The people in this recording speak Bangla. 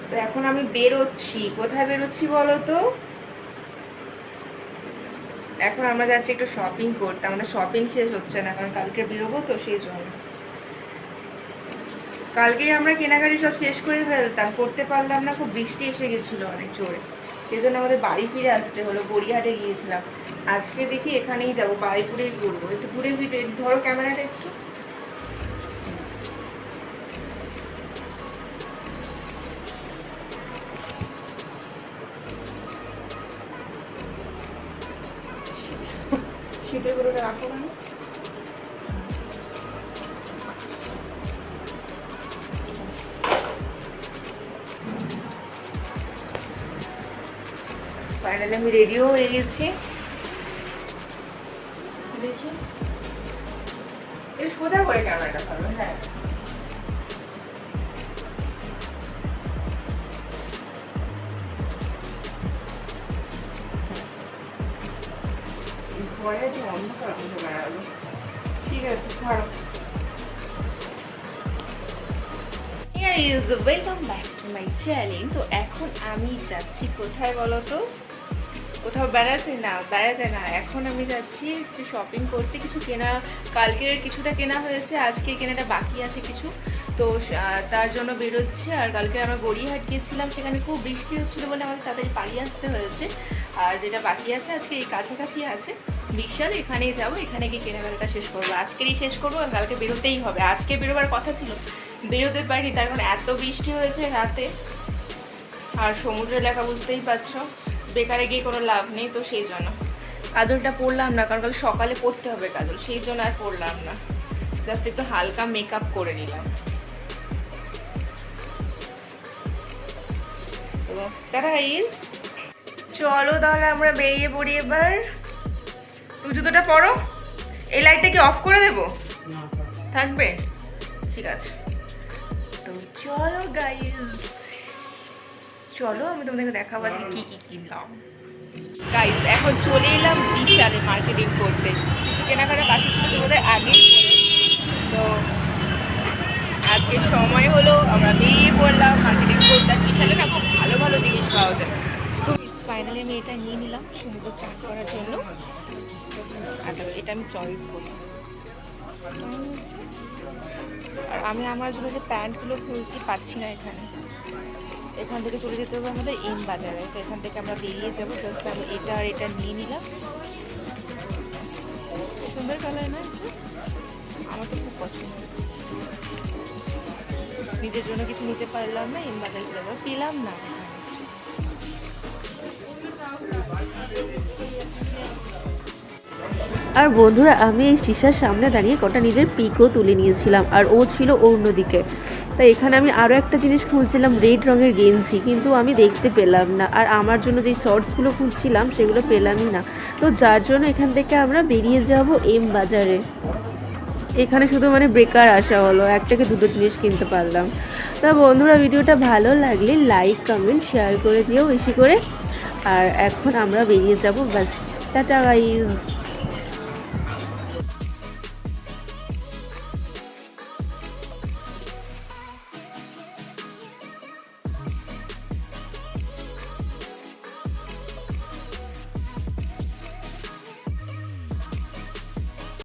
তো এখন আমি বেরোচ্ছি। কোথায় বেরোচ্ছি বলো তো? এখন আমরা যাচ্ছি একটু শপিং করতে। আমাদের শপিং শেষ হচ্ছে না, কারণ কালকে বেরোবো তো, সেই জন্য। কালকেই আমরা কেনাকাটি সব শেষ করে ফেলতাম, করতে পারলাম না, খুব বৃষ্টি এসে গেছিলো অনেক জোরে, সেই জন্য আমাদের বাড়ি ফিরে আসতে হলো। গড়িয়াহাটে গিয়েছিলাম। আজকে দেখি এখানেই যাবো, বাড়িপুরেই করবো। একটু ঘুরে ফিরে ধরো ক্যামেরাটা একটু। শীতের গরুটা রাখো না। ফাইনালি আমি রেডিও হয়ে গেছি। দেখি এর সোজা করে ক্যামেরাটা ভালো। হ্যাঁ, ঘরে যে অন্ধকার অন্ধকার আলো। ঠিক আছে, ছাড়ো। Welcome back to my channel. তো এখন আমি যাচ্ছি কোথায় বলো তো? কোথাও বেড়াতে না, বেড়াতে না, এখন আমি যাচ্ছি একটু শপিং করতে। কিছু কেনা, কালকের কিছুটা কেনা হয়েছে, আজকে কেনাটা বাকি আছে কিছু। তো তার জন্য বেরোচ্ছি। আর কালকে আমরা গড়িয়াহাট গিয়েছিলাম, সেখানে খুব বৃষ্টি হচ্ছিলো বলে আমাদের তাড়াতাড়ি পালিয়ে আসতে হয়েছে। আর যেটা বাকি আছে আজকে এই কাছাকাছি আছে বিশাল, এখানেই যাবো, এখানে গিয়ে কেনাকাটা শেষ করবো। আজকেরই শেষ করবো, আর কালকে বেরোতেই হবে। আজকে বেরোবার কথা ছিল, বেরোতে পারিনি, তার কারণ এত বৃষ্টি হয়েছে রাতে। আর সমুদ্র এলাকা বুঝতেই পারছো, বেকারে গিয়ে কোনো লাভ নেই। তো সেই জন্য কাজলটা পরলাম না, কারণ কাল সকালে পরতে হবে কাজল, সেই জন্য আর পরলাম না। জাস্ট একটু হালকা মেকআপ করে নিলাম। চলো তাহলে আমরা বেরিয়ে পড়ি এবার। তুমি জুতোটা পরো। এই লাইটটা কি অফ করে দেবো? থাকবে, ঠিক আছে। তো চলো গাইজ, চলো আমি তোমাদেরকে দেখাবো আজকে কি কি কিনলাম। গাইজ এখন চলে এলাম বিশালে মার্কেটিং করতে। কিছু কেনাকাটা বাকি ছিল তোমাদের আগেই করে। তো আজকে সময় হলো, আমরা বেরিয়ে পড়লাম মার্কেটিং করতে। বিশালে না খুব ভালো ভালো জিনিস পাওয়া যায়। তো ফাইনালি আমি এটা নিয়ে নিলাম সমুদ্র স্টার্ট করার জন্য। আচ্ছা, এটা আমি চয়েস করি। আর আমি আমার জন্য যে প্যান্টগুলো খুঁজছি পাচ্ছি না এখানে। এখান থেকে চলে যেতে হবে আমাদের এম বাজারে। তো এখান থেকে আমরা বেরিয়ে যাবো। জাস্ট আমি এটা আর এটা নিয়ে নিলাম। সুন্দর কালার না, আমার তো খুব পছন্দ। নিজের জন্য কিছু নিতে পারলাম না, এম বাজারে যাবো, পেলাম না। আর বন্ধুরা, আমি এই শিশার সামনে দাঁড়িয়ে কটা নিজের পিকও তুলে নিয়েছিলাম, আর ও ছিল অন্যদিকে। তাই এখানে আমি আরও একটা জিনিস খুঁজছিলাম, রেড রঙের গেঞ্জি, কিন্তু আমি দেখতে পেলাম না। আর আমার জন্য যে শর্টসগুলো খুঁজছিলাম সেগুলো পেলামই না। তো যার জন্য এখান থেকে আমরা বেরিয়ে যাব এম বাজারে। এখানে শুধু মানে বেকার আসা হলো, একটাকে দুটো জিনিস কিনতে পারলাম। তা বন্ধুরা, ভিডিওটা ভালো লাগলে লাইক কমেন্ট শেয়ার করে দিও বেশি করে। আর এখন আমরা বেরিয়ে যাব, বাস, টাটা গাইস।